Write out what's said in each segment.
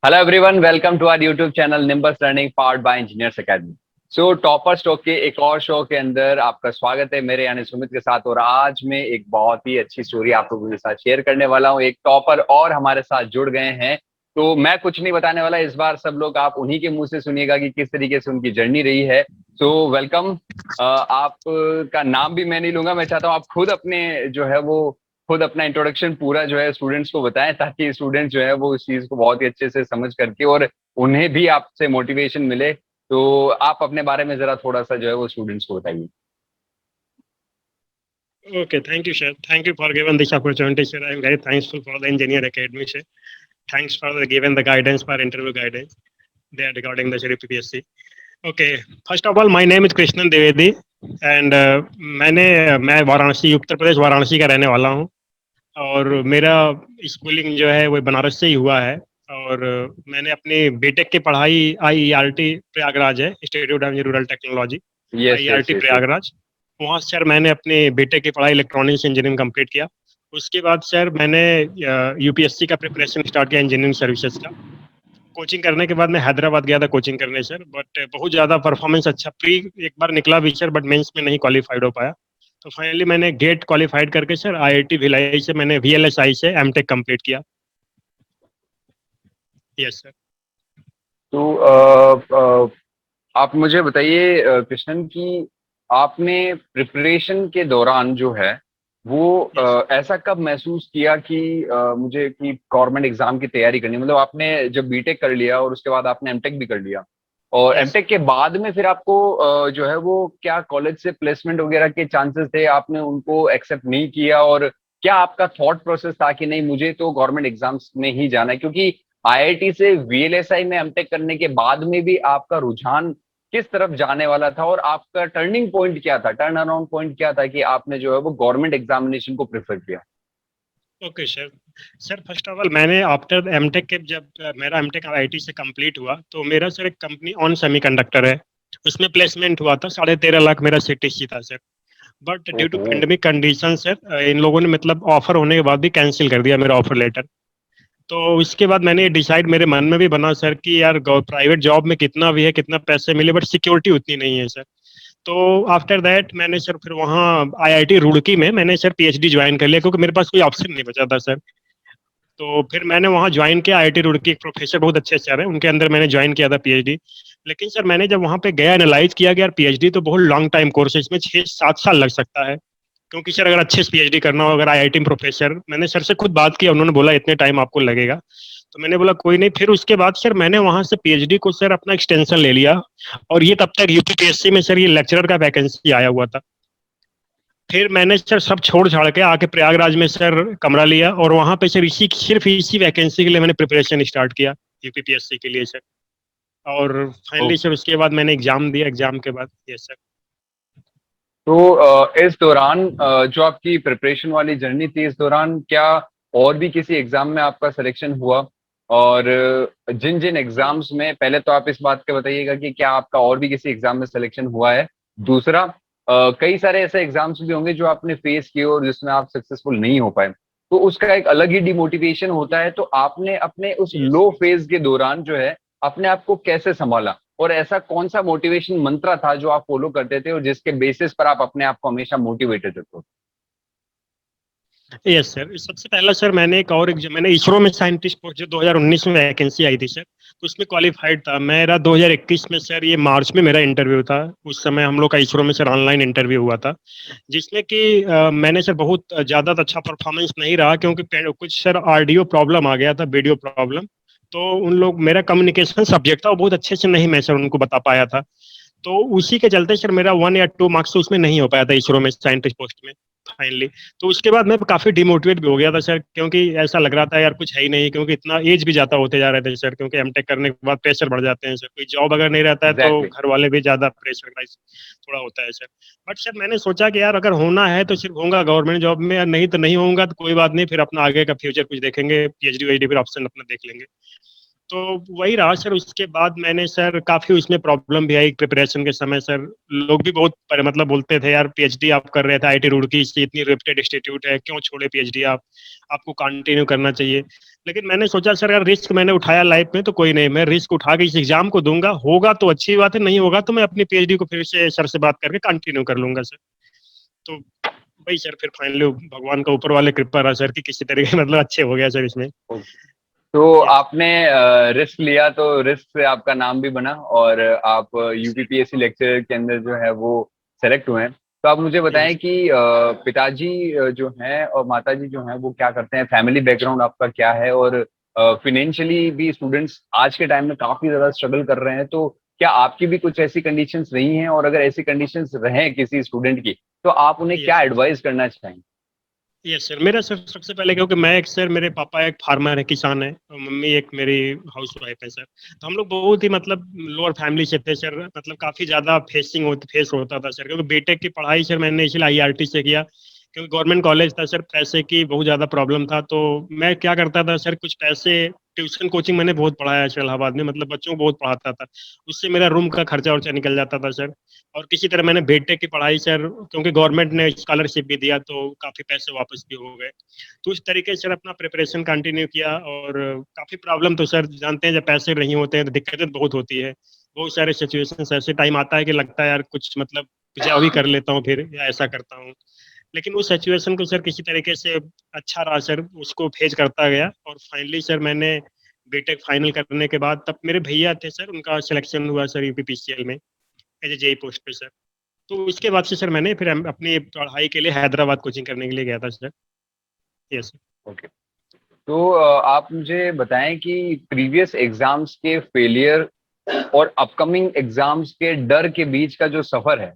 Hello everyone, welcome to our YouTube channel Nimbus Learning powered by Engineers Academy. So topper stock के एक और show के अंदर आपका स्वागत है मेरे यानी सुमित के साथ। और आज मैं एक बहुत ही अच्छी स्टोरी आप लोगों के साथ शेयर करने वाला हूँ। एक टॉपर और हमारे साथ जुड़ गए हैं, तो मैं कुछ नहीं बताने वाला इस बार। सब लोग आप उन्हीं के मुंह से सुनिएगा कि किस तरीके से उनकी जर्नी रही है। So welcome. आप का नाम भी मैं नहीं लूंगा, मैं चाहता हूँ आप खुद अपने जो है वो खुद अपना इंट्रोडक्शन पूरा जो है स्टूडेंट्स को बताएं, ताकि स्टूडेंट्स जो है वो इस चीज को बहुत ही अच्छे से समझ करके और उन्हें भी आपसे मोटिवेशन मिले। तो आप अपने बारे में जरा थोड़ा सा जो है वो स्टूडेंट्स को बताइए। Okay, thank you, sir. Thank you for giving this opportunity, sir. I'm very thankful for the Engineer Academy, sir. Thanks for the given the guidance for interview guidance there regarding the sir PPSC. Okay, first of all, my name is Krishnan Dwivedi and मैं वाराणसी उत्तर प्रदेश वाराणसी का रहने वाला हूँ। और मेरा schooling जो है वो बनारस से ही हुआ है। और मैंने अपनी बीटेक की पढ़ाई आईईआरटी प्रयागराज है, institute of rural technology, yes yes IERT yes yes. Prayagraj. वहाँ सर मैंने अपनी बीटेक की पढ़ाई इलेक्ट्रॉनिक्स इंजीनियरिंग कंप्लीट किया। उसके बाद सर मैंने यूपीएससी का प्रिपरेशन स्टार्ट किया, इंजीनियरिंग सर्विसेज का। कोचिंग करने के बाद मैं हैदराबाद गया था कोचिंग करने सर, बट बहुत ज़्यादा परफॉर्मेंस अच्छा प्री एक बार निकला भी सर, बट मेंस में नहीं क्वालिफाइड हो पाया। तो फाइनली मैंने गेट क्वालिफाइड करके सर आईआईटी भिलाई से मैंने वीएलएसआई से एमटेक कंप्लीट किया। Yes sir. तो आप मुझे बताइए कृष्णन की आपने प्रिपरेशन के दौरान जो है वो यस ऐसा कब महसूस किया कि मुझे कि गवर्नमेंट एग्जाम की तैयारी करनी है? मतलब आपने जब बीटेक कर लिया और उसके बाद आपने एमटेक भी कर लिया, और यस एमटेक के बाद में फिर आपको जो है वो क्या कॉलेज से प्लेसमेंट वगैरह के चांसेस थे, आपने उनको एक्सेप्ट नहीं किया? और क्या आपका थॉट प्रोसेस था कि नहीं मुझे तो गवर्नमेंट एग्जाम्स में ही जाना है? क्योंकि आईआईटी से वीएलएसआई में एमटेक करने के बाद में भी आपका रुझान किस तरफ जाने वाला था, और आपका टर्निंग पॉइंट क्या था, टर्न अराउंड पॉइंट क्या था कि आपने जो है वो गवर्नमेंट एग्जामिनेशन को प्रेफर किया? Okay sir. Sir first of all मैंने आफ्टर एमटेक के जब मेरा एमटेक आईआईटी से कंप्लीट हुआ तो मेरा सर एक कंपनी ऑन सेमीकंडक्टर है, उसमें प्लेसमेंट हुआ था। 13.5 लाख मेरा सीटीसी था सर। बट ड्यू टू ओहो। पेंडेमिक कंडीशन सर इन लोगों ने मतलब ऑफर होने के बाद भी कैंसिल कर दिया मेरा ऑफर लेटर। तो उसके बाद मैंने डिसाइड मेरे मन में भी बना सर कि यार प्राइवेट जॉब में कितना भी है कितना पैसे मिले बट सिक्योरिटी उतनी नहीं है सर। तो आफ्टर दैट मैंने सर फिर वहाँ आईआईटी रुड़की में मैंने सर पीएचडी ज्वाइन कर लिया, क्योंकि मेरे पास कोई ऑप्शन नहीं बचा था सर। तो फिर मैंने वहाँ ज्वाइन किया, आईआईटी रुड़की एक प्रोफेसर बहुत अच्छे सर हैं उनके अंदर मैंने ज्वाइन किया था पीएचडी। लेकिन सर मैंने जब वहाँ पे गया एनालाइज किया कि यार पीएचडी तो बहुत लॉन्ग टाइम कोर्स है, इसमें 6-7 साल लग सकता है। क्योंकि सर अगर अच्छे से पीएचडी करना हो, अगर आईआईटी में प्रोफेसर, मैंने सर से खुद बात किया, उन्होंने बोला इतने टाइम आपको लगेगा। तो मैंने बोला कोई नहीं। फिर उसके बाद सर मैंने वहां से पीएचडी को सर अपना एक्सटेंशन ले लिया। और ये तब तक यूपीपीएससी में सर ये लेक्चरर का वैकेंसी आया हुआ था। फिर मैंने सर सब छोड़ छाड़ के आके प्रयागराज में सर कमरा लिया, और वहां पे सर इसी सिर्फ इसी वैकेंसी के लिए मैंने प्रिपरेशन स्टार्ट किया, यूपीपीएससी के लिए सर। और फाइनली सर उसके बाद मैंने एग्जाम दिया, एग्जाम के बाद यस सर। तो इस दौरान जो आपकी प्रिपरेशन वाली जर्नी थी, इस दौरान क्या और भी किसी एग्जाम में आपका सिलेक्शन हुआ? और जिन जिन एग्जाम्स में, पहले तो आप इस बात का बताइएगा कि क्या आपका और भी किसी एग्जाम में सिलेक्शन हुआ है? दूसरा, कई सारे ऐसे एग्जाम्स भी होंगे जो आपने फेस किए और जिसमें आप सक्सेसफुल नहीं हो पाए, तो उसका एक अलग ही डिमोटिवेशन होता है। तो आपने अपने उस यस लो फेज के दौरान जो है अपने आप को कैसे संभाला, और ऐसा कौन सा मोटिवेशन मंत्र था जो आप फॉलो करते थे और जिसके बेसिस पर आप अपने आप को हमेशा मोटिवेटेड रखते हो? Yes sir. सबसे पहला सर मैंने एक और मैंने इसरो में साइंटिस्ट पोस्ट जो 2019 में वैकेंसी आई थी सर, तो उसमें क्वालिफाइड था। मेरा 2021 में सर ये मार्च में मेरा इंटरव्यू था। उस समय हम लोग का इसरो में सर ऑनलाइन इंटरव्यू हुआ था, जिसमें कि मैंने सर बहुत ज़्यादा अच्छा परफॉर्मेंस नहीं रहा, क्योंकि कुछ सर ऑडियो प्रॉब्लम आ गया था, वीडियो प्रॉब्लम। तो उन लोग मेरा कम्युनिकेशन सब्जेक्ट था वो बहुत अच्छे से नहीं मैं सर उनको बता पाया था। तो उसी के चलते सर मेरा 1 या 2 मार्क्स उसमें नहीं हो पाया था इसरो में साइंटिस्ट पोस्ट में फाइनली। तो उसके बाद मैं काफी डिमोटिवेट भी हो गया था सर, क्योंकि ऐसा लग रहा था यार कुछ है ही नहीं, क्योंकि इतना एज भी ज्यादा होते जा रहे थे सर, क्योंकि एमटेक करने के बाद प्रेशर बढ़ जाते हैं सर। कोई जॉब अगर नहीं रहता है तो एग्जैक्टली। घर वाले भी ज्यादा प्रेशर थोड़ा होता है सर। बट सर मैंने सोचा कि यार अगर होना है तो सिर्फ होगा गवर्नमेंट जॉब में, या नहीं तो नहीं होगा, तो कोई बात नहीं, फिर अपना आगे का फ्यूचर कुछ देखेंगे, पीएचडी वीएचडी फिर ऑप्शन अपना देख लेंगे। तो वही रहा सर। उसके बाद मैंने सर काफी उसमें प्रॉब्लम भी आई प्रिपरेशन के समय सर। लोग भी बहुत मतलब बोलते थे यार पीएचडी आप कर रहे थे आईआईटी रुड़की से, इतनी रेप्यूटेड इंस्टीट्यूट है, क्यों छोड़े पीएचडी आप, आपको कंटिन्यू करना चाहिए। लेकिन मैंने सोचा सर यार रिस्क मैंने उठाया लाइफ में तो कोई नहीं, मैं रिस्क उठा के इस एग्जाम को दूंगा, होगा तो अच्छी बात है, नहीं होगा तो मैं अपनी पीएचडी को फिर से सर से बात करके कंटिन्यू कर लूंगा सर। तो वही सर फिर फाइनली भगवान का ऊपर वाले कृपा रहा सर कि किसी तरीके मतलब अच्छे हो गया सर इसमें। तो यस आपने रिस्क लिया, तो रिस्क से आपका नाम भी बना और आप यूपीपीएससी लेक्चरर के अंदर जो है वो सेलेक्ट हुए हैं। तो आप मुझे बताएं यस कि पिताजी जो हैं और माताजी जो हैं वो क्या करते हैं, फैमिली बैकग्राउंड आपका क्या है, और फिनेंशियली भी स्टूडेंट्स आज के टाइम में काफी ज्यादा स्ट्रगल कर रहे हैं, तो क्या आपकी भी कुछ ऐसी कंडीशंस रही हैं, और अगर ऐसी कंडीशंस रहें किसी स्टूडेंट की तो आप उन्हें क्या यस एडवाइस करना चाहेंगे? Yes sir. मेरा सर सबसे पहले क्योंकि मैं एक सर, मेरे पापा एक फार्मर है, किसान है, और मम्मी एक मेरी हाउस वाइफ है सर। तो हम लोग बहुत ही मतलब लोअर फैमिली से थे सर, मतलब काफी ज्यादा फेस होता था सर, क्योंकि बीटेक की पढ़ाई सर मैंने इसलिए आईआरटी से किया क्योंकि गवर्नमेंट कॉलेज था सर, पैसे की बहुत ज्यादा प्रॉब्लम था। तो मैं क्या करता था सर, कुछ पैसे ट्यूशन कोचिंग मैंने बहुत पढ़ाया है सर इलाहाबाद में, मतलब बच्चों को बहुत पढ़ाता था, उससे मेरा रूम का खर्चा वर्चा निकल जाता था सर। और किसी तरह मैंने बीटेक की पढ़ाई सर, क्योंकि गवर्नमेंट ने स्कॉलरशिप भी दिया तो काफी पैसे वापस भी हो गए। तो उस तरीके से सर अपना प्रिपरेशन कंटिन्यू किया। और काफी प्रॉब्लम तो सर जानते हैं, जब पैसे नहीं होते हैं तो दिक्कतें बहुत होती है। बहुत सारे सिचुएशंस ऐसे टाइम आता है कि लगता है यार कुछ मतलब जॉब ही कर लेता हूँ फिर, या ऐसा करता हूँ। लेकिन उस सिचुएशन को सर किसी तरीके से अच्छा रहा सर, उसको फेस करता गया। और फाइनली सर मैंने बीटेक फाइनल करने के बाद, तब मेरे भैया थे सर, उनका सिलेक्शन हुआ सर यूपीपीसीएल में एज ए जेई पोस्ट पे सर। तो इसके बाद से सर मैंने फिर अपनी पढ़ाई के लिए हैदराबाद कोचिंग करने के लिए गया था सर। Yes okay. तो आप मुझे बताएं कि प्रीवियस एग्जाम्स के फेलियर और अपकमिंग एग्जाम्स के डर के बीच का जो सफर है,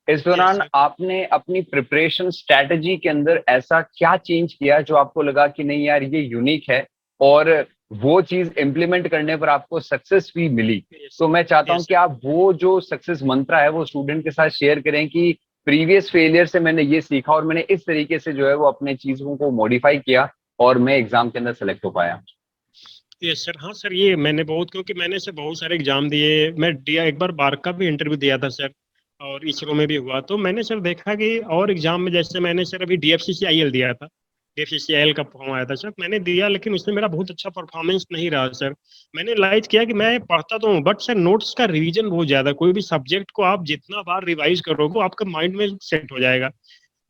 इस यस दौरान सर। आपने अपनी प्रिपरेशन स्ट्रेटजी के अंदर ऐसा क्या चेंज किया जो आपको लगा कि नहीं यार ये यूनिक है, और वो चीज इम्प्लीमेंट करने पर आपको सक्सेस भी मिली? यस तो मैं चाहता हूं यस कि आप वो जो सक्सेस मंत्र है वो स्टूडेंट के साथ शेयर करें कि प्रीवियस फेलियर से मैंने ये सीखा और मैंने इस तरीके से जो है वो अपने चीजों को मॉडिफाई किया और मैं एग्जाम के अंदर सेलेक्ट हो पाया। Yes sir. हाँ सर, ये मैंने बहुत, क्योंकि मैंने से बहुत सारे एग्जाम दिए, मैं दिया एक बार बार का भी इंटरव्यू दिया था सर, और इसरो में भी हुआ। तो मैंने सर देखा कि और एग्जाम में, जैसे मैंने सर अभी डीएफसीसीआईएल दिया था, डीएफसीसीआईएल का फॉर्म आया था सर, मैंने दिया, लेकिन उसमें मेरा बहुत अच्छा परफॉर्मेंस नहीं रहा सर। मैंने रियलाइज किया कि मैं पढ़ता तो हूँ बट सर नोट्स का रिवीजन बहुत ज्यादा, कोई भी सब्जेक्ट को आप जितना बार रिवाइज करोगे वो आपका माइंड में सेट हो जाएगा।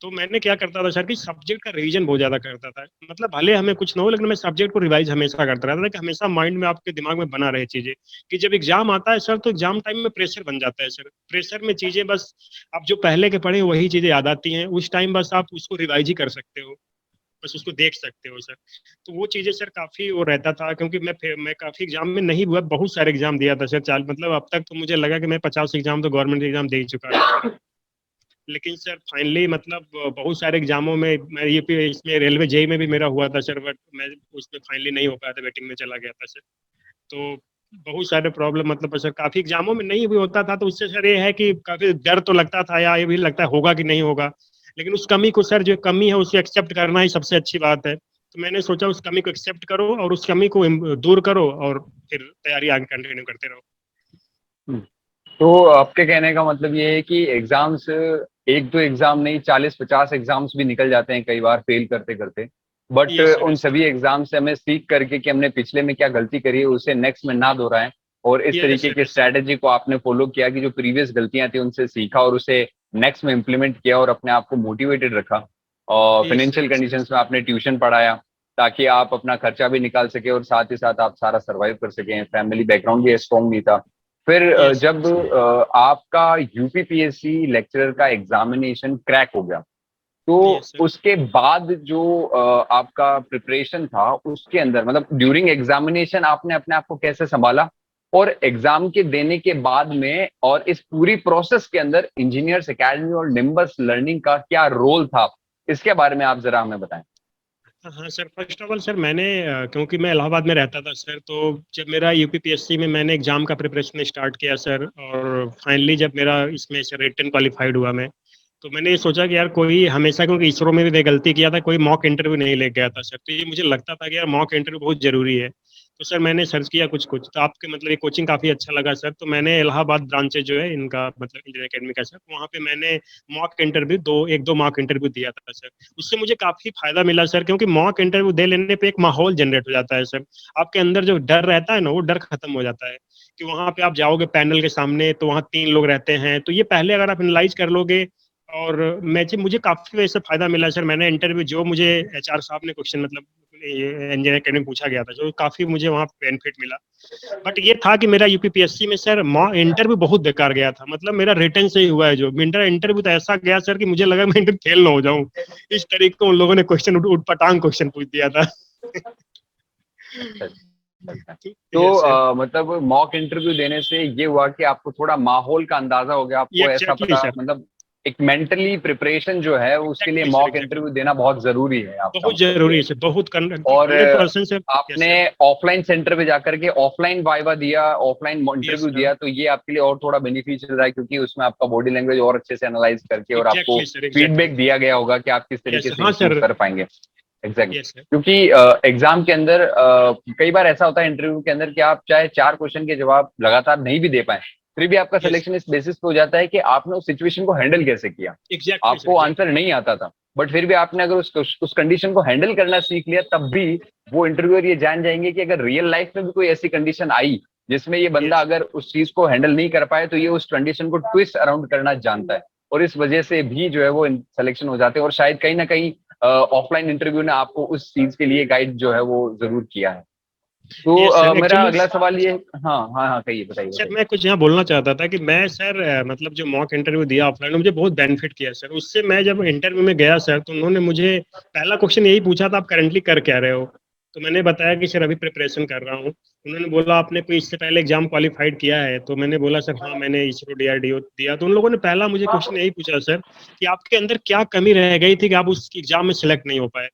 तो मैंने क्या करता था सर कि सब्जेक्ट का रिवीजन बहुत ज्यादा करता था, मतलब भले हमें कुछ ना हो लेकिन मैं सब्जेक्ट को रिवाइज हमेशा करता रहता था कि हमेशा माइंड में आपके दिमाग में बना रहे चीजें, कि जब एग्जाम आता है सर तो एग्जाम टाइम में प्रेशर बन जाता है सर। प्रेशर में चीजें बस आप जो पहले के पढ़े वही चीजें याद आती हैं, उस टाइम बस आप उसको रिवाइज ही कर सकते हो, बस उसको देख सकते हो सर। तो वो चीजें सर काफी वो रहता था, क्योंकि मैं काफी एग्जाम में नहीं हुआ, बहुत सारे एग्जाम दिया था सर, चाल मतलब अब तक तो मुझे लगा कि मैं 50 एग्जाम तो गवर्नमेंट एग्जाम दे ही चुका था। लेकिन सर फाइनली मतलब बहुत सारे एग्जामों में मैं ये इसमें रेलवे जेई में भी मेरा हुआ था सर, बट मैं उसमें फाइनली नहीं हो पाया था, वेटिंग में चला गया था सर। तो बहुत सारे प्रॉब्लम मतलब सर काफी एग्जामों में नहीं भी होता था, तो उससे सर ये है कि काफी डर तो लगता था, या ये भी लगता है होगा कि नहीं होगा। लेकिन उस कमी को सर, जो कमी है उसे एक्सेप्ट करना ही सबसे अच्छी बात है। तो मैंने सोचा उस कमी को एक्सेप्ट करो और उस कमी को दूर करो, और फिर तैयारी आगे कंटिन्यू करते रहो। हम्म। तो आपके कहने का मतलब ये है कि एग्जाम्स एक दो एग्जाम नहीं, 40-50 एग्जाम्स भी निकल जाते हैं कई बार फेल करते करते, बट यस सर। उन यस सर। सभी एग्जाम से हमें सीख करके कि हमने पिछले में क्या गलती करी है उसे नेक्स्ट में ना दोहराएं, और इस यस तरीके सर। की यस सर। स्ट्रैटेजी को आपने फॉलो किया कि जो प्रीवियस गलतियां थी उनसे सीखा और उसे नेक्स्ट में इम्प्लीमेंट किया और अपने आप को मोटिवेटेड रखा। और yes sir. Financial yes conditions में आपने ट्यूशन पढ़ाया ताकि आप अपना खर्चा भी निकाल सके और साथ ही साथ आप सारा सर्वाइव कर सकें, फैमिली बैकग्राउंड भी यस स्ट्रॉन्ग नहीं था। फिर यस जब आपका यूपीपीएससी लेक्चरर का एग्जामिनेशन क्रैक हो गया, तो यस सर। उसके बाद जो आपका प्रिपरेशन था उसके अंदर, मतलब ड्यूरिंग एग्जामिनेशन आपने अपने आप को कैसे संभाला, और एग्जाम के देने के बाद में और इस पूरी प्रोसेस के अंदर इंजीनियर्स एकेडमी और निम्बस लर्निंग का क्या रोल था, इसके बारे में आप जरा हमें बताएं। हाँ sir, first of all sir मैंने क्योंकि मैं इलाहाबाद में रहता था सर, तो जब मेरा यूपीपीएससी में मैंने एग्जाम का प्रिपरेशन स्टार्ट किया सर, और फाइनली जब मेरा इसमें सर रिटन क्वालिफाइड हुआ मैं, तो मैंने ये सोचा कि यार कोई हमेशा, क्योंकि इसरो में भी मैं गलती किया था, कोई मॉक इंटरव्यू नहीं ले गया था सर, तो ये मुझे लगता था कि यार मॉक इंटरव्यू बहुत जरूरी है। तो सर मैंने सर्च किया कुछ कुछ, तो आपके मतलब ये कोचिंग काफ़ी अच्छा लगा सर, तो मैंने इलाहाबाद ब्रांचेज जो है इनका मतलब इंजीनियरिंग अकेडमी का सर, वहाँ पे मैंने मॉक इंटरव्यू एक दो मॉक इंटरव्यू दिया था सर। उससे मुझे काफ़ी फायदा मिला सर, क्योंकि मॉक इंटरव्यू दे लेने पे एक माहौल जनरेट हो जाता है सर। आपके अंदर जो डर रहता है ना, वो डर खत्म हो जाता है कि वहाँ पे आप जाओगे पैनल के सामने, तो वहाँ 3 लोग रहते हैं, तो ये पहले अगर आप एनालाइज कर लोगे। और मैं मुझे काफी वैसे फायदा मिला सर। मैंने इंटरव्यू जो मुझे एचआर साहब ने क्वेश्चन मतलब इंजीनियरिंग अकेडमी में पूछा गया था, जो काफी मुझे वहाँ बेनिफिट मिला। बट ये था कि मेरा यूपीपीएससी में सर इंटरव्यू बहुत बेकार गया था, मतलब मेरा रिटर्न से ही हुआ है जो मेरा इंटरव्यू तो ऐसा गया सर कि मुझे लगा मैं इंटरव्यू फेल ना हो जाऊं। इस तरीके को उन लोगों ने क्वेश्चन उठपटांग क्वेश्चन पूछ दिया था। अच्छा अच्छा। तो यस सर। मतलब मॉक इंटरव्यू देने से ये हुआ कि आपको थोड़ा माहौल का अंदाजा हो गया, ये आपको ऐसा एग्जैक्टली पता, सर। मतलब एक मेंटली प्रिपरेशन जो है उसके लिए exactly sir, mock exactly. Interview देना बहुत जरूरी है, आपका बहुत मतलब ये जरूरी है। है सर, बहुत और 100% सर। यस आपने सर। ऑफलाइन सेंटर पे जाकर के ऑफलाइन वाइवा दिया, ऑफलाइन यस इंटरव्यू सर। दिया, तो ये आपके लिए और थोड़ा बेनिफिशियल रहा है, क्योंकि उसमें आपका बॉडी लैंग्वेज और अच्छे से एनालाइज करके और आपको एग्जैक्टली सर, एग्जैक्टली। फीडबैक दिया गया होगा कि आप किस यस तरीके सर, से हाँ इम्प्रूव सर। कर पाएंगे। Exactly yes sir. क्योंकि एग्जाम के अंदर कई बार ऐसा होता है इंटरव्यू के अंदर कि आप चाहे 4 क्वेश्चन के जवाब लगातार नहीं भी दे पाए, फिर भी आपका यस। सिलेक्शन इस बेसिस पे हो जाता है कि आपने उस सिचुएशन को हैंडल कैसे किया। एग्जैक्टली सर, आपको आंसर एग्जैक्टली। नहीं आता था, बट फिर भी आपने अगर उस कंडीशन को हैंडल करना सीख लिया, तब भी वो इंटरव्यूअर ये जान जाएंगे कि अगर रियल लाइफ में भी कोई ऐसी कंडीशन आई जिसमें ये बंदा यस। अगर उस चीज को हैंडल नहीं कर पाए, तो ये उस कंडीशन को ट्विस्ट अराउंड करना जानता है। और इस वजह से भी जो है वो सिलेक्शन हो जाते हैं, और शायद कहीं ना कहीं ऑफलाइन इंटरव्यू ने आपको उस चीज के लिए गाइड जो है वो जरूर किया है। तो यस सर, मेरा एक्चुअली अगला सवाल ये, हाँ हाँ हाँ, कहिए, बताइए सर बताइए। मैं कुछ यहाँ बोलना चाहता था कि मैं सर मतलब जो मॉक इंटरव्यू दिया ऑफलाइन, मुझे बहुत बेनिफिट किया सर उससे। मैं जब इंटरव्यू में गया सर, तो उन्होंने मुझे पहला क्वेश्चन यही पूछा था, आप करंटली कर क्या रहे हो। तो मैंने बताया कि सर अभी प्रिपरेशन कर रहा हूँ। उन्होंने बोला आपने कोई इससे पहले एग्जाम क्वालिफाइड किया है, तो मैंने बोला सर हाँ मैंने इसरो डीआरडीओ दिया। तो उन लोगों ने पहला मुझे क्वेश्चन यही पूछा सर कि आपके अंदर क्या कमी रह गई थी कि आप उस एग्जाम में सिलेक्ट नहीं हो पाए।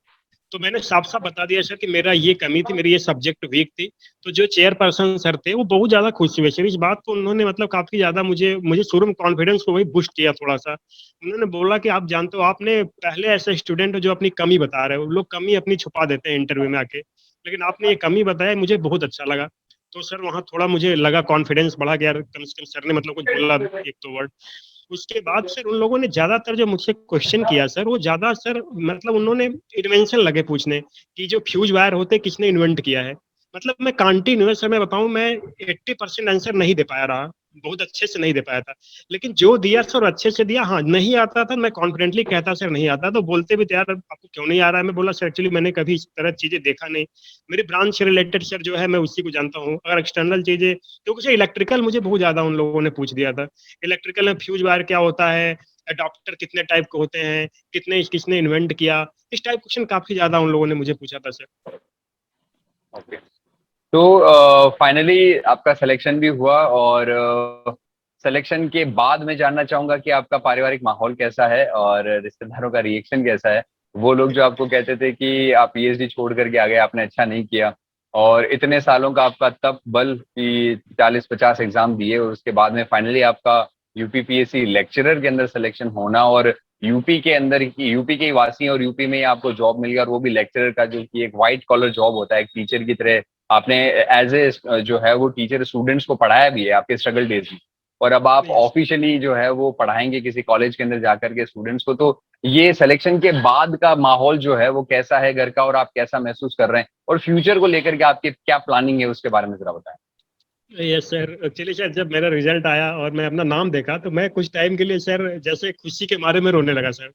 तो मैंने साफ साफ बता दिया सर कि मेरा ये कमी थी, मेरी ये सब्जेक्ट वीक थी। तो जो चेयरपर्सन सर थे वो बहुत ज्यादा खुश हुए सर इस बात को। उन्होंने मतलब काफी ज्यादा मुझे मुझे शुरू में कॉन्फिडेंस को वही बूस्ट किया थोड़ा सा। उन्होंने बोला कि आप जानते हो आपने पहले ऐसे स्टूडेंट जो अपनी कमी बता रहे हो, लोग कमी अपनी छुपा देते हैं इंटरव्यू में आके, लेकिन आपने ये कमी बताया, मुझे बहुत अच्छा लगा। तो सर वहाँ थोड़ा मुझे लगा कॉन्फिडेंस बढ़ा कि यार कम से कम सर ने मतलब कुछ बोला एक दो वर्ड। उसके बाद सर उन लोगों ने ज्यादातर जो मुझसे क्वेश्चन किया सर, वो ज्यादा सर मतलब उन्होंने इन्वेंशन लगे पूछने कि जो फ्यूज वायर होते किसने इन्वेंट किया है। मतलब मैं कंटिन्यूअस सर मैं बताऊं, मैं 80% आंसर नहीं दे पाया रहा, बहुत अच्छे से नहीं दे पाया था। लेकिन जो दिया सर अच्छे से दिया। हाँ नहीं आता था, मैं कॉन्फिडेंटली कहता सर नहीं आता, तो बोलते भी थे यार आपको क्यों नहीं आ रहा है। मैं बोला सर एक्चुअली मैंने कभी इस तरह चीजें देखा नहीं, मेरी ब्रांच से रिलेटेड सर जो है मैं उसी को जानता हूँ। अगर एक्सटर्नल चीजें, क्योंकि सर इलेक्ट्रिकल मुझे बहुत ज्यादा उन लोगों ने पूछ दिया था। इलेक्ट्रिकल में फ्यूज वायर क्या होता है, अडॉप्टर कितने टाइप के होते हैं, कितने किसने इन्वेंट किया, इस टाइप क्वेश्चन काफी ज्यादा उन लोगों ने मुझे पूछा था सर। ओके। तो फाइनली आपका सिलेक्शन भी हुआ, और सिलेक्शन के बाद मैं जानना चाहूंगा कि आपका पारिवारिक माहौल कैसा है और रिश्तेदारों का रिएक्शन कैसा है। वो लोग जो आपको कहते थे कि आप पीएचडी छोड़ करके आ गए, आपने अच्छा नहीं किया, और इतने सालों का आपका तप बल कि 40-50 एग्जाम दिए, और उसके बाद में फाइनली आपका यूपीपीएससी लेक्चरर के अंदर सिलेक्शन होना, और यूपी के अंदर ही, यूपी के ही वासी, और यूपी में ही आपको जॉब मिल गया, और वो भी लेक्चरर का, जो कि एक व्हाइट कॉलर जॉब होता है, एक टीचर की तरह। आपने एज ए जो है वो टीचर स्टूडेंट्स को पढ़ाया भी है आपके स्ट्रगल डेज में, और अब आप यस। ऑफिशियली जो है वो पढ़ाएंगे किसी कॉलेज के अंदर जाकर के स्टूडेंट्स को। तो ये सिलेक्शन के बाद का माहौल जो है वो कैसा है घर का, और आप कैसा महसूस कर रहे हैं, और फ्यूचर को लेकर के आपकी क्या प्लानिंग है, उसके बारे में जरा बताएं। यस सर, एक्चुअली सर जब मेरा रिजल्ट आया और मैं अपना नाम देखा, तो मैं कुछ टाइम के लिए सर जैसे खुशी के मारे में रोने लगा सर।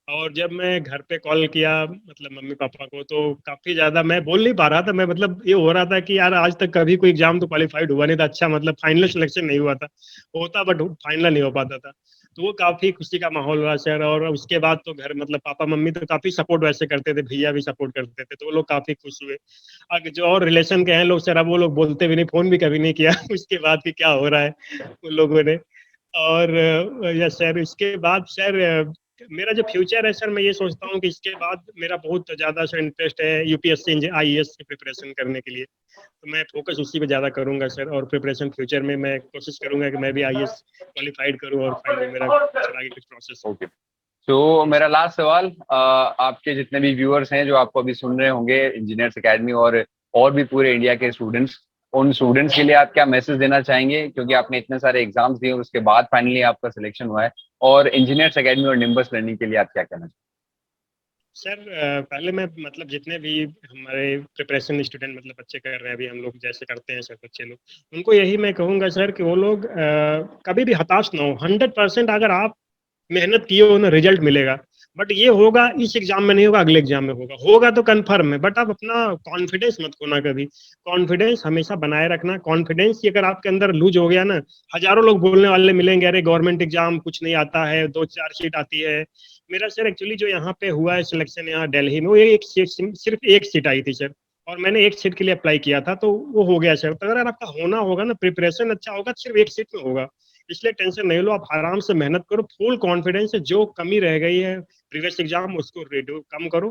और जब मैं घर पे कॉल किया मतलब मम्मी पापा को, तो काफी ज्यादा मैं बोल नहीं पा रहा था। मैं मतलब ये हो रहा था कि यार आज तक कभी कोई एग्जाम तो क्वालिफाइड हुआ नहीं था, अच्छा मतलब फाइनल सिलेक्शन नहीं हुआ था, होता बट फाइनल नहीं हो पाता था। तो वो काफी खुशी का माहौल हुआ सर। और उसके बाद तो घर मतलब पापा मम्मी तो काफी सपोर्ट वैसे करते थे, भैया भी सपोर्ट करते थे, तो वो लोग काफी खुश हुए। आगे जो और रिलेशन के हैं लोग सर, अब वो लोग बोलते भी नहीं, फोन भी कभी नहीं किया उसके बाद कि क्या हो रहा है उन लोगों ने। और यस सर, इसके बाद सर मेरा जो फ्यूचर है सर, मैं ये सोचता हूँ कि इसके बाद मेरा बहुत ज्यादा सर इंटरेस्ट है यूपीएससी आईएएस की प्रिपरेशन करने के लिए। तो मैं फोकस उसी पे ज्यादा करूंगा सर, और प्रिपरेशन फ्यूचर में मैं कोशिश करूंगा कि मैं भी आईएएस क्वालिफाइड करूं और फाइनली मेरा फिर आगे कुछ प्रोसेस हो। ओके। तो जी मेरा सर। लास्ट सवाल, आपके जितने भी व्यूअर्स हैं जो आपको अभी सुन रहे होंगे इंजीनियर्स एकेडमी और और भी पूरे इंडिया के स्टूडेंट्स, उन स्टूडेंट्स के लिए आप क्या मैसेज देना चाहेंगे, क्योंकि आपने इतने सारे एग्जाम्स दिए उसके बाद फाइनली आपका सिलेक्शन हुआ है, और इंजीनियर्स एकेडमी और निम्बस लर्निंग के लिए आप क्या कहना चाहेंगे? सर पहले मैं मतलब जितने भी हमारे प्रिपरेशन स्टूडेंट मतलब बच्चे कर रहे हैं अभी हम लोग जैसे करते हैं सर बच्चे लोग, उनको यही मैं कहूँगा सर कि वो लोग कभी भी हताश ना हो। 100% अगर आप मेहनत किए हो ना रिजल्ट मिलेगा। बट ये होगा इस एग्जाम में नहीं होगा, अगले एग्जाम में होगा तो कंफर्म है। बट आप अपना कॉन्फिडेंस मत खोना कभी, कॉन्फिडेंस हमेशा बनाए रखना। कॉन्फिडेंस ही अगर आपके अंदर लूज हो गया ना, हजारों लोग बोलने वाले मिलेंगे, अरे गवर्नमेंट एग्जाम कुछ नहीं आता है, 2-4 सीट आती है। मेरा सर एक्चुअली जो यहाँ पे हुआ है सिलेक्शन यहाँ दिल्ली में, वो एक सीट, सिर्फ एक सीट आई थी सर, और मैंने एक सीट के लिए अप्लाई किया था तो वो हो गया सर। तो अगर आपका होना होगा ना, प्रिपरेशन अच्छा होगा तो सिर्फ एक सीट में होगा, इसलिए टेंशन नहीं लो, आप आराम से मेहनत करो, फुल कॉन्फिडेंस है। जो कमी रह गई है प्रीवियस एग्जाम उसको रिड्यू कम करो।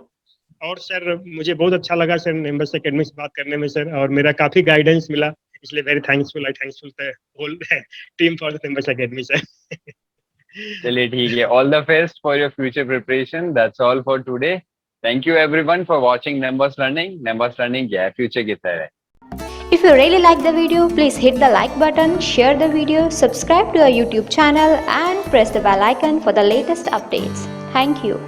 और सर मुझे बहुत अच्छा लगा सर निम्बस एकेडमी से बात करने में सर, और मेरा काफी गाइडेंस मिला, इसलिए very thanksful, I thanksful the whole team for the Nimbus Academy sir. चलिए ठीक है, all the best for your future preparation, that's all for today. Thank you everyone for watching Nimbus Learning. Nimbus Learning क्या है, future की तरह है। If you really like the video, please hit the like button, share the video, subscribe to our YouTube channel and press the bell icon for the latest updates. Thank you.